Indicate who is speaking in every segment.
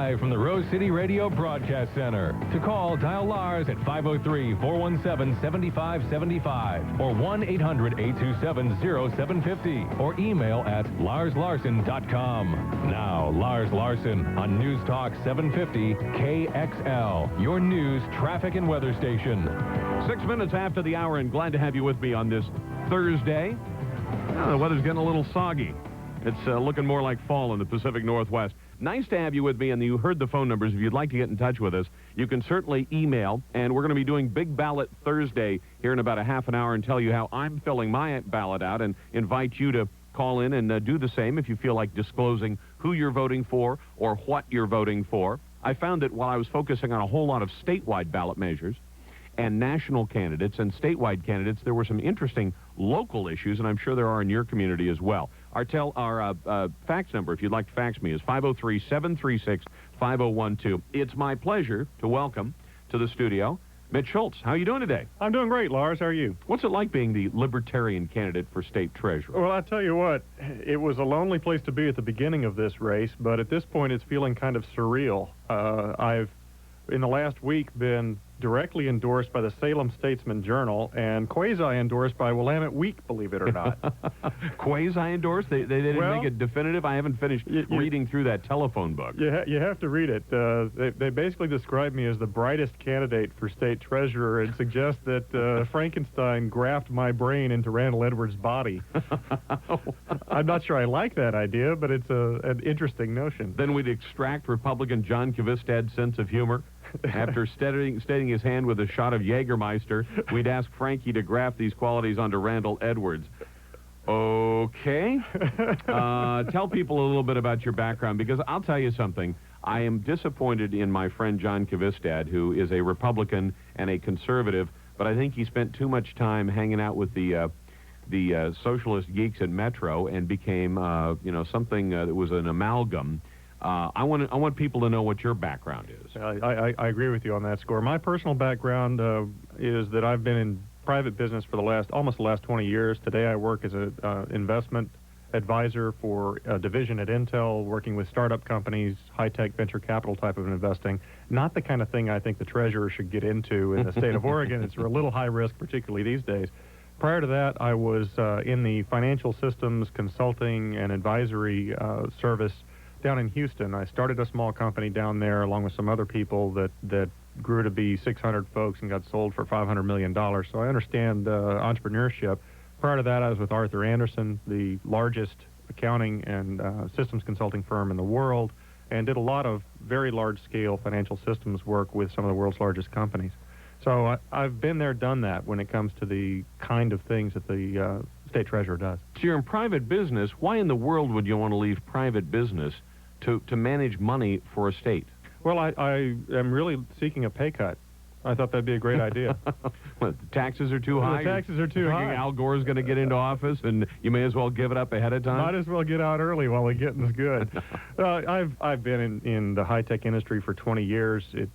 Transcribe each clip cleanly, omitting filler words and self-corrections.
Speaker 1: live from the Rose City Radio Broadcast Center. To call, dial Lars at 503-417-7575 or 1-800-827-0750 or email at larslarson.com. Now, Lars Larson on News Talk 750 KXL, your news, traffic, and weather station.
Speaker 2: 6 minutes after the hour, and glad to have you with me on this Thursday. The weather's getting a little soggy. It's looking more like fall in the Pacific Northwest. Nice to have you with me, and you heard the phone numbers. If you'd like to get in touch with us, you can certainly email, and we're going to be doing Big Ballot Thursday here in about a half an hour and tell you how I'm filling my ballot out and invite you to call in and do the same if you feel like disclosing who you're voting for or what you're voting for. I found that while I was focusing on a whole lot of statewide ballot measures and national candidates and statewide candidates, there were some interesting local issues, and I'm sure there are in your community as well. Our fax number, if you'd like to fax me, is 503-736-5012. It's my pleasure to welcome to the studio Mitch Shults. How are you doing today?
Speaker 3: I'm doing great, Lars. How are you?
Speaker 2: What's it like being the Libertarian candidate for state treasurer?
Speaker 3: Well, I tell you what, it was a lonely place to be at the beginning of this race, but at this point it's feeling kind of surreal. I've, in the last week, been directly endorsed by the Salem Statesman Journal and quasi-endorsed by Willamette Week, believe it or not.
Speaker 2: Quasi-endorsed? They didn't make it definitive? I haven't finished reading through that telephone book.
Speaker 3: You have to read it. They basically describe me as the brightest candidate for state treasurer and suggest that Frankenstein grafted my brain into Randall Edwards' body. I'm not sure I like that idea, but it's an interesting notion.
Speaker 2: Then we'd extract Republican John Kvistad's sense of humor. After steadying his hand with a shot of Jägermeister, we'd ask Frankie to graft these qualities onto Randall Edwards. Okay. Tell people a little bit about your background, because I'll tell you something. I am disappointed in my friend John Kvistad, who is a Republican and a conservative, but I think he spent too much time hanging out with the socialist geeks at Metro and became, something that was an amalgam. I want people to know what your background is.
Speaker 3: I agree with you on that score. My personal background is that I've been in private business for almost the last 20 years. Today I work as an investment advisor for a division at Intel, working with startup companies, high-tech venture capital type of investing. Not the kind of thing I think the treasurer should get into in the state of Oregon. It's a little high risk, particularly these days. Prior to that, I was in the financial systems consulting and advisory service down in Houston. I started a small company down there along with some other people that grew to be 600 folks and got sold for $500 million. So I understand entrepreneurship. Prior to that, I was with Arthur Andersen, the largest accounting and systems consulting firm in the world, and did a lot of very large-scale financial systems work with some of the world's largest companies. So I've been there, done that when it comes to the kind of things that the state treasurer does.
Speaker 2: So you're in private business. Why in the world would you want to leave private business to manage money for a state?
Speaker 3: Well, I am really seeking a pay cut. I thought that'd be a great idea.
Speaker 2: What, the taxes are too high?
Speaker 3: The taxes are too high.
Speaker 2: Al Gore's going to get into office, and you may as well give it up ahead of time?
Speaker 3: Might as well get out early while the getting's good. I've been in the high-tech industry for 20 years. In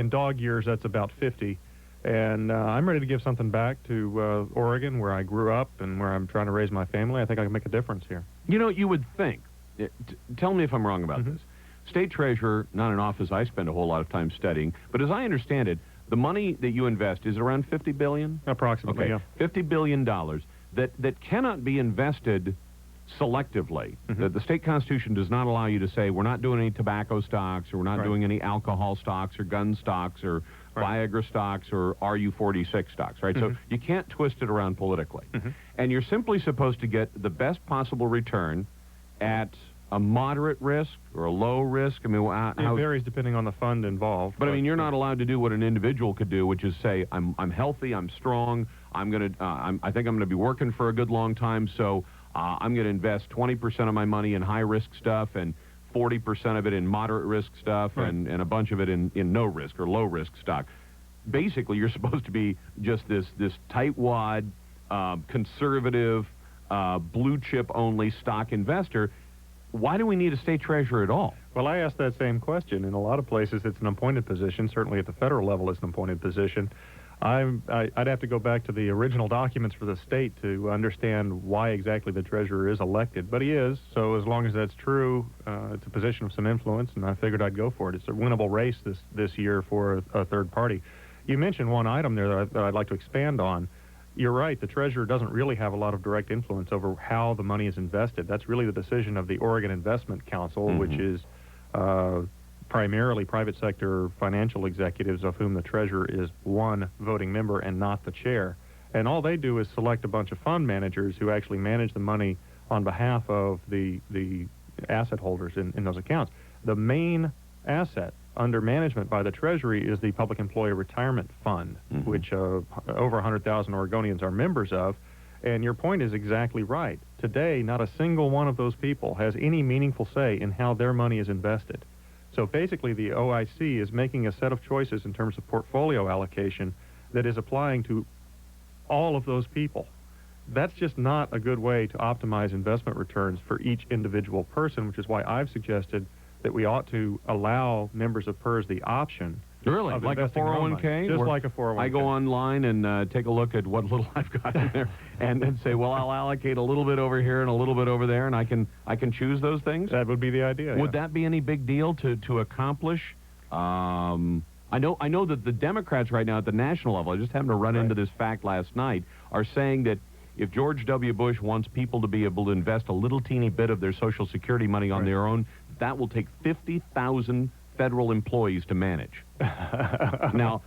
Speaker 3: dog years, that's about 50. And I'm ready to give something back to Oregon, where I grew up and where I'm trying to raise my family. I think I can make a difference here.
Speaker 2: You know, you would think, tell me if I'm wrong about this, state treasurer, not an office I spend a whole lot of time studying, but as I understand it, the money that you invest is around $50 billion?
Speaker 3: Approximately,
Speaker 2: okay. Yeah. $50 billion that cannot be invested selectively. The state constitution does not allow you to say, we're not doing any tobacco stocks, or we're not doing any alcohol stocks, or gun stocks, or Viagra stocks, or RU-46 stocks, right? So you can't twist it around politically. And you're simply supposed to get the best possible return at a moderate risk or a low risk. I mean,
Speaker 3: it varies depending on the fund involved.
Speaker 2: But I mean, you're not allowed to do what an individual could do, which is say, I'm healthy, I'm strong, I think I'm gonna be working for a good long time, so I'm gonna invest 20% of my money in high risk stuff and 40% of it in moderate risk stuff and a bunch of it in no risk or low risk stock. Basically, you're supposed to be just this tightwad, conservative, blue chip only stock investor. Why do we need a state treasurer at all?
Speaker 3: Well, I asked that same question. In a lot of places, it's an appointed position. Certainly at the federal level, it's an appointed position. I'd have to go back to the original documents for the state to understand why exactly the treasurer is elected, but he is. So as long as that's true, it's a position of some influence, and I figured I'd go for it. It's a winnable race this year for a third party. You mentioned one item there that I'd like to expand on. You're right, the treasurer doesn't really have a lot of direct influence over how the money is invested. That's really the decision of the Oregon Investment Council, which is primarily private sector financial executives, of whom the treasurer is one voting member and not the chair. And all they do is select a bunch of fund managers who actually manage the money on behalf of the asset holders in those accounts. The main asset under management by the Treasury is the Public Employee Retirement Fund, which over 100,000 Oregonians are members of. And your point is exactly right. Today, not a single one of those people has any meaningful say in how their money is invested. So basically, the OIC is making a set of choices in terms of portfolio allocation that is applying to all of those people. That's just not a good way to optimize investment returns for each individual person, which is why I've suggested that we ought to allow members of PERS the option.
Speaker 2: Really?
Speaker 3: Of
Speaker 2: like a
Speaker 3: investing their own money.
Speaker 2: 401k?
Speaker 3: Just like a 401k.
Speaker 2: I go online and take a look at what little I've got in there and then say, well, I'll allocate a little bit over here and a little bit over there, and I can choose those things?
Speaker 3: That would be the idea.
Speaker 2: Would that be any big deal to accomplish? I know that the Democrats right now at the national level, I just happened to run into this fact last night, are saying that if George W. Bush wants people to be able to invest a little teeny bit of their Social Security money on their own, that will take 50,000 federal employees to manage. Now,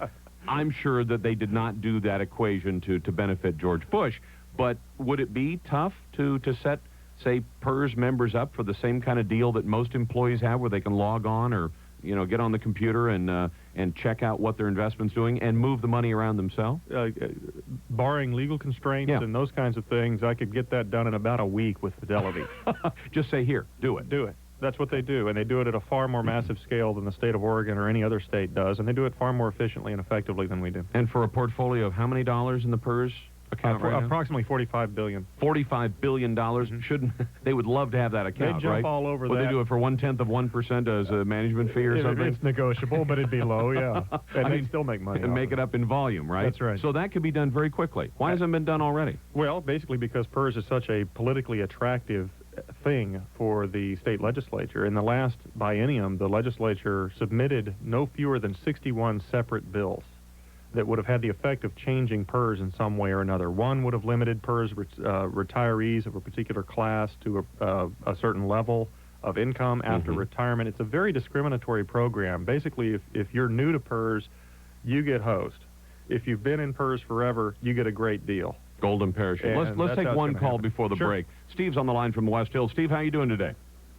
Speaker 2: I'm sure that they did not do that equation to benefit George Bush, but would it be tough to set, say, PERS members up for the same kind of deal that most employees have, where they can log on or get on the computer and check out what their investment's doing and move the money around themselves?
Speaker 3: Barring legal constraints and those kinds of things, I could get that done in about a week with Fidelity.
Speaker 2: Just say, here, do it.
Speaker 3: Do it. That's what they do, and they do it at a far more massive scale than the state of Oregon or any other state does, and they do it far more efficiently and effectively than we do.
Speaker 2: And for a portfolio of how many dollars in the PERS account right now?
Speaker 3: Approximately $45 billion.
Speaker 2: $45 billion. Shouldn't they would love to have that account,
Speaker 3: They
Speaker 2: right?
Speaker 3: jump all over
Speaker 2: Would
Speaker 3: that.
Speaker 2: they do it for 1/10% as a management fee or something?
Speaker 3: It's negotiable, but it'd be low, yeah. And they'd still make money.
Speaker 2: And make it up in volume, right?
Speaker 3: That's right.
Speaker 2: So that could be done very quickly. Why hasn't it been done already?
Speaker 3: Well, basically because PERS is such a politically attractive thing for the state legislature. In the last biennium, the legislature submitted no fewer than 61 separate bills that would have had the effect of changing PERS in some way or another. One would have limited PERS retirees of a particular class to a certain level of income after retirement. It's a very discriminatory program. Basically, if you're new to PERS, you get hosed. If you've been in PERS forever, you get a great deal.
Speaker 2: Golden parachute. Let's take one call before the break. Steve's on the line from West Hill. Steve, how you doing today?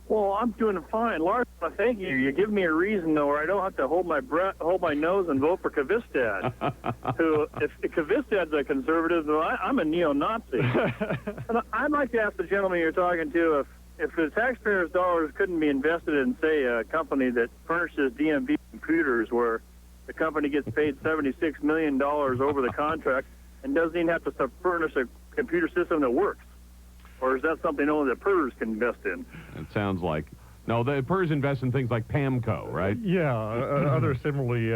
Speaker 4: Well, I'm doing fine. Lars, thank you. You give me a reason, though, where I don't have to hold my breath, hold my nose, and vote for Kvistad. Who, if Kvistad's a conservative, though, I'm a neo-Nazi. And I'd like to ask the gentleman you're talking to if the taxpayers' dollars couldn't be invested in, say, a company that furnishes DMV computers, where the company gets paid $76 million over the contract and doesn't even have to furnish a computer system that works. Or is that something only the PERS can invest in?
Speaker 2: It sounds like. No, the PERS invest in things like PAMCO, right?
Speaker 3: Yeah, other similarly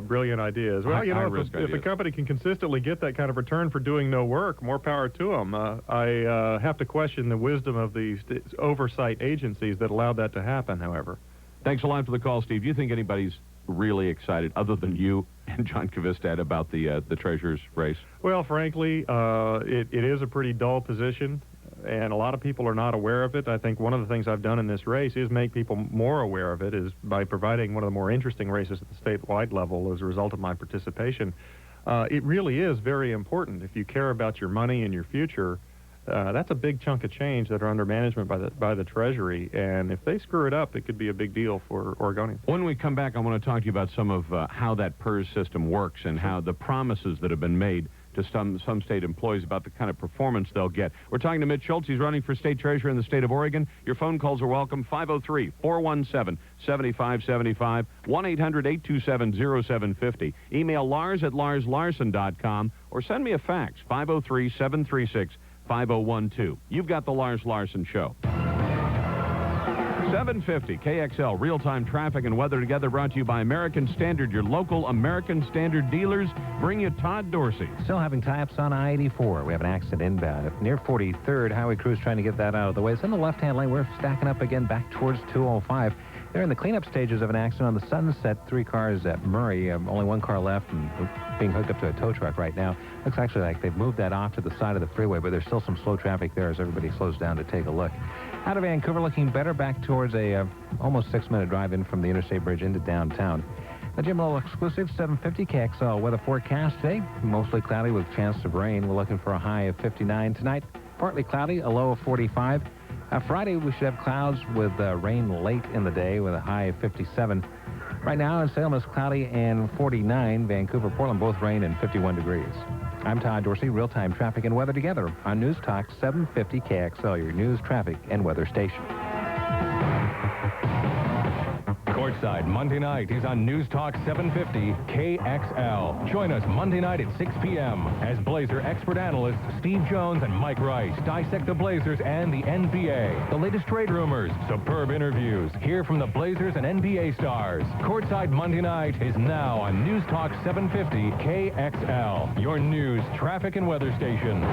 Speaker 3: brilliant ideas. Well, if a company can consistently get that kind of return for doing no work, more power to them. I have to question the wisdom of the oversight agencies that allowed that to happen, however.
Speaker 2: Thanks a lot for the call, Steve. Do you think anybody's really excited, other than you and John Kvistad, about the treasurer's race?
Speaker 3: Well, frankly, it is a pretty dull position, and a lot of people are not aware of it. I think one of the things I've done in this race is make people more aware of it, is by providing one of the more interesting races at the statewide level as a result of my participation. It really is very important. If you care about your money and your future, that's a big chunk of change that are under management by the Treasury, and if they screw it up, it could be a big deal for Oregonians.
Speaker 2: When we come back, I want to talk to you about some of how that PERS system works and how the promises that have been made to some state employees about the kind of performance they'll get. We're talking to Mitch Shults. He's running for state treasurer in the state of Oregon. Your phone calls are welcome. 503-417-7575, 1-800-827-0750. Email Lars at larslarson.com or send me a fax, 503-736-5012. You've got the Lars Larson Show. 750 KXL, real-time traffic and weather together, brought to you by American Standard. Your local American Standard dealers bring you Todd Dorsey.
Speaker 5: Still having tie-ups on I-84. We have an accident inbound near 43rd. Highway crews trying to get that out of the way. It's in the left-hand lane. We're stacking up again back towards 205. They're in the cleanup stages of an accident on the Sunset. 3 cars at Murray. Only 1 car left and being hooked up to a tow truck right now. Looks actually like they've moved that off to the side of the freeway, but there's still some slow traffic there as everybody slows down to take a look. Out of Vancouver, looking better back towards a almost 6-minute drive in from the Interstate Bridge into downtown. The Jim Lowell exclusive 750 KXL weather forecast today. Mostly cloudy with chance of rain. We're looking for a high of 59 tonight. Partly cloudy, a low of 45. Friday, we should have clouds with rain late in the day with a high of 57. Right now in Salem, it's cloudy and 49. Vancouver, Portland, both rain and 51 degrees. I'm Todd Dorsey, real-time traffic and weather together on News Talk 750 KXL, your news, traffic, and weather station.
Speaker 1: Courtside Monday night is on News Talk 750 KXL. Join us Monday night at 6 p.m. as Blazer expert analysts Steve Jones and Mike Rice dissect the Blazers and the NBA. The latest trade rumors, superb interviews, hear from the Blazers and NBA stars. Courtside Monday night is now on News Talk 750 KXL, your news, traffic, and weather station.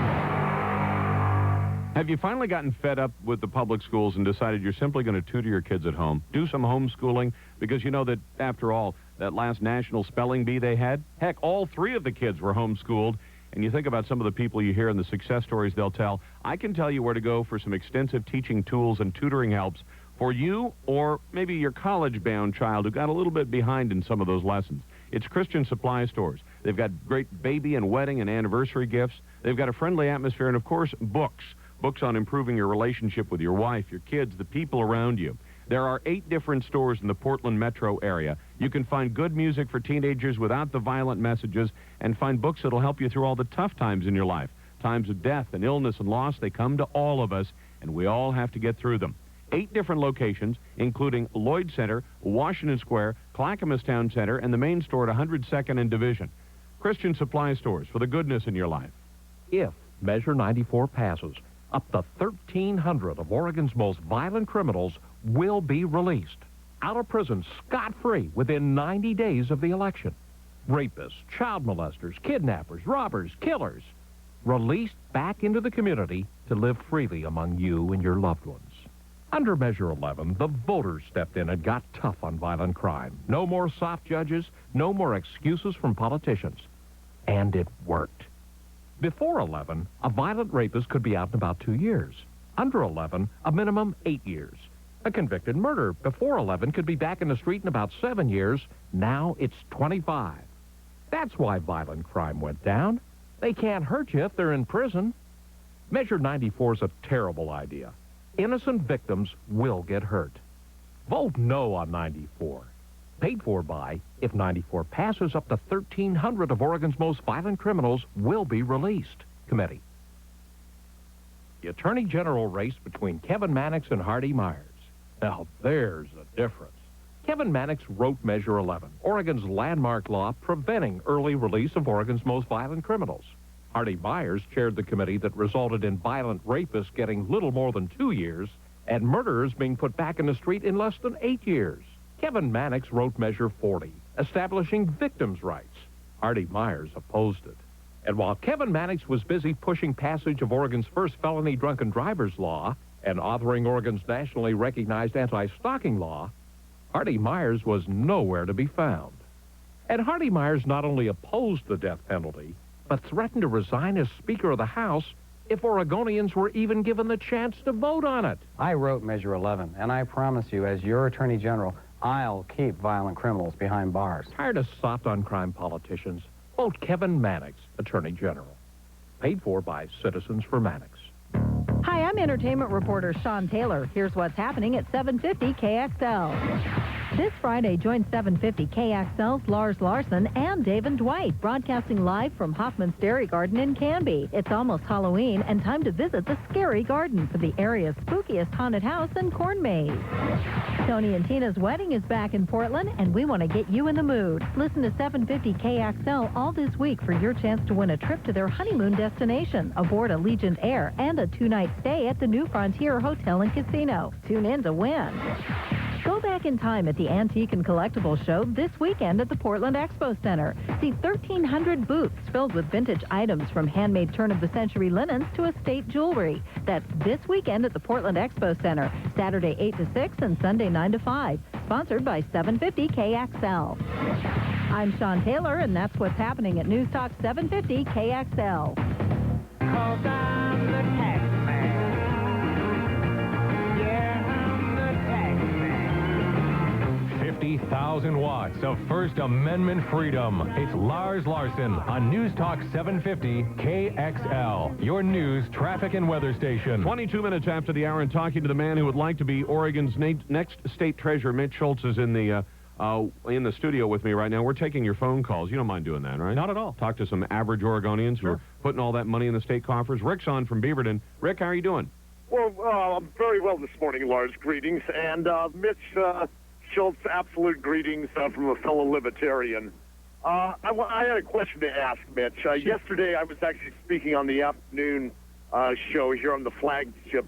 Speaker 2: Have you finally gotten fed up with the public schools and decided you're simply going to tutor your kids at home? Do some homeschooling? Because you know that, after all, that last national spelling bee they had, heck, all 3 of the kids were homeschooled. And you think about some of the people you hear and the success stories they'll tell. I can tell you where to go for some extensive teaching tools and tutoring helps for you or maybe your college-bound child who got a little bit behind in some of those lessons. It's Christian Supply Stores. They've got great baby and wedding and anniversary gifts. They've got a friendly atmosphere and, of course, books. Books on improving your relationship with your wife, your kids, the people around you. There are 8 different stores in the Portland metro area. You can find good music for teenagers without the violent messages and find books that'll help you through all the tough times in your life. Times of death and illness and loss, they come to all of us, and we all have to get through them. 8 different locations, including Lloyd Center, Washington Square, Clackamas Town Center, and the main store at 102nd and Division. Christian Supply Stores for the goodness in your life.
Speaker 6: If Measure 94 passes, up to 1,300 of Oregon's most violent criminals will be released out of prison scot-free within 90 days of the election. Rapists, child molesters, kidnappers, robbers, killers, released back into the community to live freely among you and your loved ones. Under Measure 11, the voters stepped in and got tough on violent crime. No more soft judges, no more excuses from politicians. And it worked. Before 11, a violent rapist could be out in about 2 years. Under 11, a minimum 8 years. A convicted murderer before 11 could be back in the street in about 7 years. Now it's 25. That's why violent crime went down. They can't hurt you if they're in prison. Measure 94 is a terrible idea. Innocent victims will get hurt. Vote no on 94. Paid for by, if 94 passes, up to 1,300 of Oregon's most violent criminals will be released. Committee. The Attorney General race between Kevin Mannix and Hardy Myers. Now, there's a difference. Kevin Mannix wrote Measure 11, Oregon's landmark law preventing early release of Oregon's most violent criminals. Hardy Myers chaired the committee that resulted in violent rapists getting little more than 2 years and murderers being put back in the street in less than 8 years. Kevin Mannix wrote Measure 40, establishing victims' rights. Hardy Myers opposed it. And while Kevin Mannix was busy pushing passage of Oregon's first felony drunken driver's law and authoring Oregon's nationally recognized anti-stalking law, Hardy Myers was nowhere to be found. And Hardy Myers not only opposed the death penalty, but threatened to resign as Speaker of the House if Oregonians were even given the chance to vote on it.
Speaker 7: I wrote Measure 11, and I promise you, as your Attorney General, I'll keep violent criminals behind bars.
Speaker 6: Tired of soft-on-crime politicians? Vote Kevin Mannix, Attorney General. Paid for by Citizens for Mannix.
Speaker 8: Hi, I'm entertainment reporter Sean Taylor. Here's what's happening at 750 KXL. This Friday, join 750 KXL's Lars Larson and Dave and Dwight, broadcasting live from Hoffman's Dairy Garden in Canby. It's almost Halloween and time to visit the Scary Garden for the area's spookiest haunted house and corn maze. Tony and Tina's wedding is back in Portland, and we want to get you in the mood. Listen to 750 KXL all this week for your chance to win a trip to their honeymoon destination aboard Allegiant Air and a 2-night stay at the New Frontier Hotel and Casino. Tune in to win. Go back in time at the Antique and Collectibles Show this weekend at the Portland Expo Center. See 1,300 booths filled with vintage items from handmade turn-of-the-century linens to estate jewelry. That's this weekend at the Portland Expo Center, Saturday 8 to 6 and Sunday 9 to 5. Sponsored by 750 KXL. I'm Sean Taylor, and that's what's happening at News Talk 750 KXL.
Speaker 9: 'Cause I'm the tax man. Yeah, I'm the tax man.
Speaker 1: 50,000 watts of First Amendment freedom. It's Lars Larson on News Talk 750 KXL, your news, traffic, and weather station.
Speaker 2: 22 minutes after the hour, and talking to the man who would like to be Oregon's next state treasurer. Mitch Shults is in the studio with me right now. We're taking your phone calls. You don't mind doing that, right?
Speaker 3: Not at all.
Speaker 2: Talk to some average Oregonians who are putting all that money in the state coffers. Rick's on from Beaverton. Rick, how are you doing?
Speaker 10: Well, I'm very well this morning, Lars. Greetings. And Mitch Shults, absolute greetings from a fellow Libertarian. I had a question to ask, Mitch. Yesterday, I was actually speaking on the afternoon show here on the flagship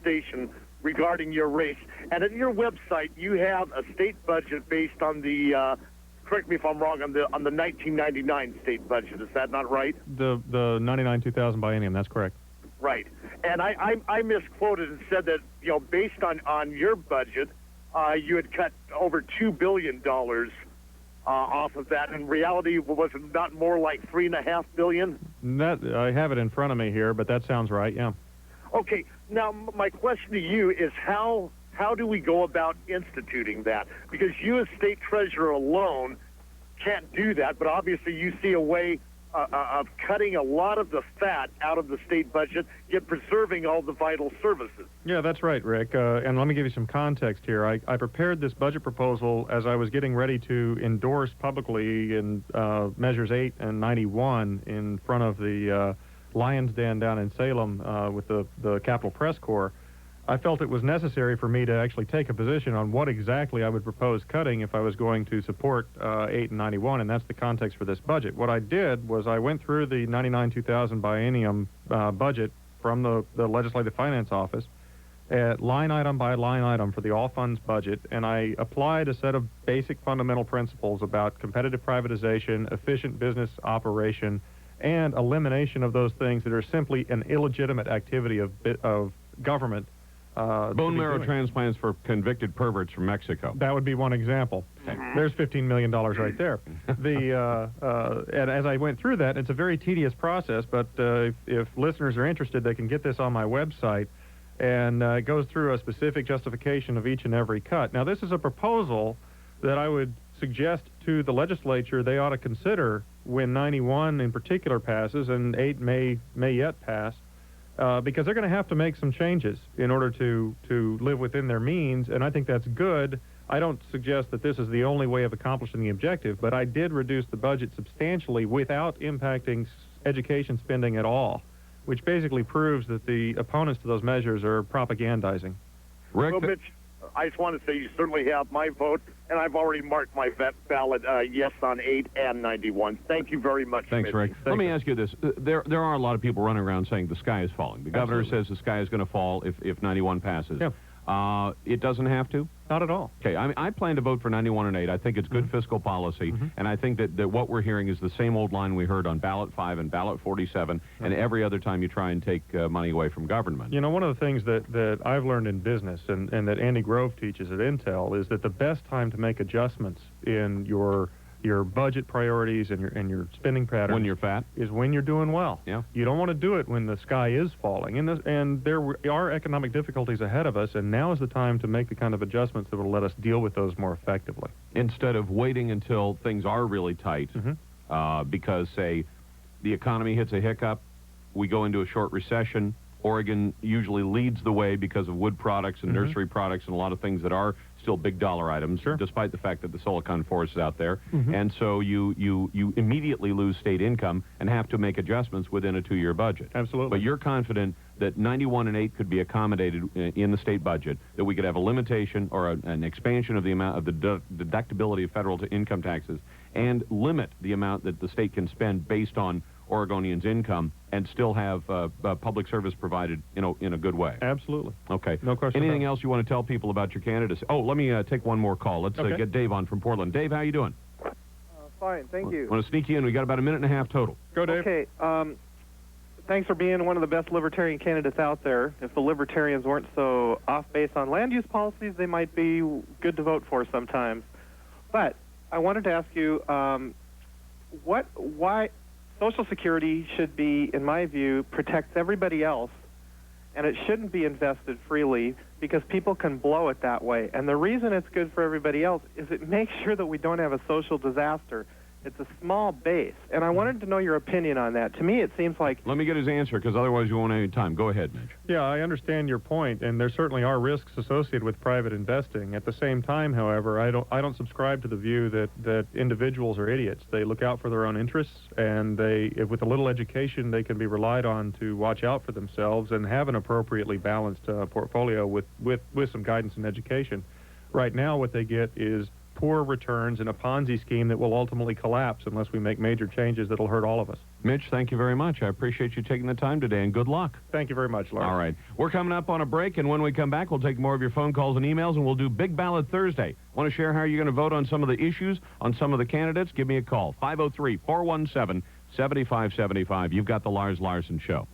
Speaker 10: station regarding your race. And at your website, you have a state budget based on the, correct me if I'm wrong, on the 1999 state budget. Is that not right?
Speaker 3: The 99-2000 biennium, that's correct.
Speaker 10: Right. And I misquoted and said that, based on your budget, you had cut over $2 billion off of that. In reality, was it not more like $3.5 billion?
Speaker 3: I have it in front of me here, but that sounds right, yeah.
Speaker 10: Okay. Now, my question to you is how do we go about instituting that? Because you as state treasurer alone can't do that, but obviously you see a way of cutting a lot of the fat out of the state budget, yet preserving all the vital services.
Speaker 3: Yeah, that's right, Rick. And let me give you some context here. I prepared this budget proposal as I was getting ready to endorse publicly in Measures 8 and 91 in front of the Lions Den down in Salem with the Capitol Press Corps. I felt it was necessary for me to actually take a position on what exactly I would propose cutting if I was going to support 8 and 91, and that's the context for this budget. What I did was I went through the 99-2000 biennium budget from the Legislative Finance Office at line item by line item for the all funds budget, and I applied a set of basic fundamental principles about competitive privatization, efficient business operation, and elimination of those things that are simply an illegitimate activity of government.
Speaker 2: Bone marrow transplants for convicted perverts from Mexico.
Speaker 3: That would be one example. There's $15 million right there. And as I went through that, it's a very tedious process, but if listeners are interested, they can get this on my website, and it goes through a specific justification of each and every cut. Now, this is a proposal that I would suggest to the legislature they ought to consider when 91 in particular passes, and 8 may yet pass. Because they're going to have to make some changes in order to live within their means, and I think that's good. I don't suggest that this is the only way of accomplishing the objective, but I did reduce the budget substantially without impacting education spending at all, which basically proves that the opponents to those measures are propagandizing.
Speaker 2: Rick,
Speaker 10: well, Mitch, I just want to say you certainly have my vote, and I've already marked my ballot yes on 8 and 91. Thank you very much,
Speaker 2: Thanks,
Speaker 10: Mitch.
Speaker 2: Rick. Let me ask you this. There are a lot of people running around saying the sky is falling. The governor says the sky is going to fall if 91 passes.
Speaker 3: Yeah.
Speaker 2: It doesn't have to?
Speaker 3: Not at all.
Speaker 2: Okay, I plan to vote for 91 and 8. I think it's good fiscal policy, and I think that what we're hearing is the same old line we heard on ballot 5 and ballot 47, and every other time you try and take money away from government.
Speaker 3: You know, one of the things that I've learned in business and that Andy Grove teaches at Intel is that the best time to make adjustments in your budget priorities and your spending patterns
Speaker 2: when you're fat
Speaker 3: is when you're doing well.
Speaker 2: Yeah.
Speaker 3: You don't want to do it when the sky is falling, and there are economic difficulties ahead of us, and now is the time to make the kind of adjustments that will let us deal with those more effectively.
Speaker 2: Instead of waiting until things are really tight, because, say, the economy hits a hiccup, we go into a short recession, Oregon usually leads the way because of wood products and nursery products and a lot of things that are still big dollar items, despite the fact that the silicon forest is out there. And so you immediately lose state income and have to make adjustments within a 2-year budget.
Speaker 3: Absolutely.
Speaker 2: But you're confident that 91 and 8 could be accommodated in the state budget, that we could have a limitation or an expansion of the amount of the deductibility of federal income taxes and limit the amount that the state can spend based on Oregonians' income and still have public service provided in a good way.
Speaker 3: Absolutely.
Speaker 2: Okay.
Speaker 3: No question.
Speaker 2: Anything else you want to tell people about your candidacy? Oh, let me take one more call. Let's get Dave on from Portland. Dave, how you doing?
Speaker 11: Fine, thank you.
Speaker 2: Want to sneak you in? We got about a minute and a half total.
Speaker 3: Go, Dave.
Speaker 11: Okay. Thanks for being one of the best Libertarian candidates out there. If the Libertarians weren't so off base on land use policies, they might be good to vote for sometimes. But I wanted to ask you, why Social Security should be, in my view, protects everybody else, and it shouldn't be invested freely because people can blow it that way. And the reason it's good for everybody else is it makes sure that we don't have a social disaster. It's a small base, and I wanted to know your opinion on that. To me, it seems like...
Speaker 2: Let me get his answer, because otherwise you won't have any time. Go ahead, Mitch.
Speaker 3: Yeah, I understand your point, and there certainly are risks associated with private investing. At the same time, however, I don't subscribe to the view that individuals are idiots. They look out for their own interests, and with a little education, they can be relied on to watch out for themselves and have an appropriately balanced portfolio with some guidance and education. Right now, what they get is poor returns in a Ponzi scheme that will ultimately collapse unless we make major changes that will hurt all of us.
Speaker 2: Mitch, thank you very much. I appreciate you taking the time today, and good luck.
Speaker 3: Thank you very much, Lars.
Speaker 2: All right. We're coming up on a break, and when we come back, we'll take more of your phone calls and emails, and we'll do Big Ballot Thursday. Want to share how you're going to vote on some of the issues, on some of the candidates? Give me a call, 503-417-7575. You've got the Lars Larson Show.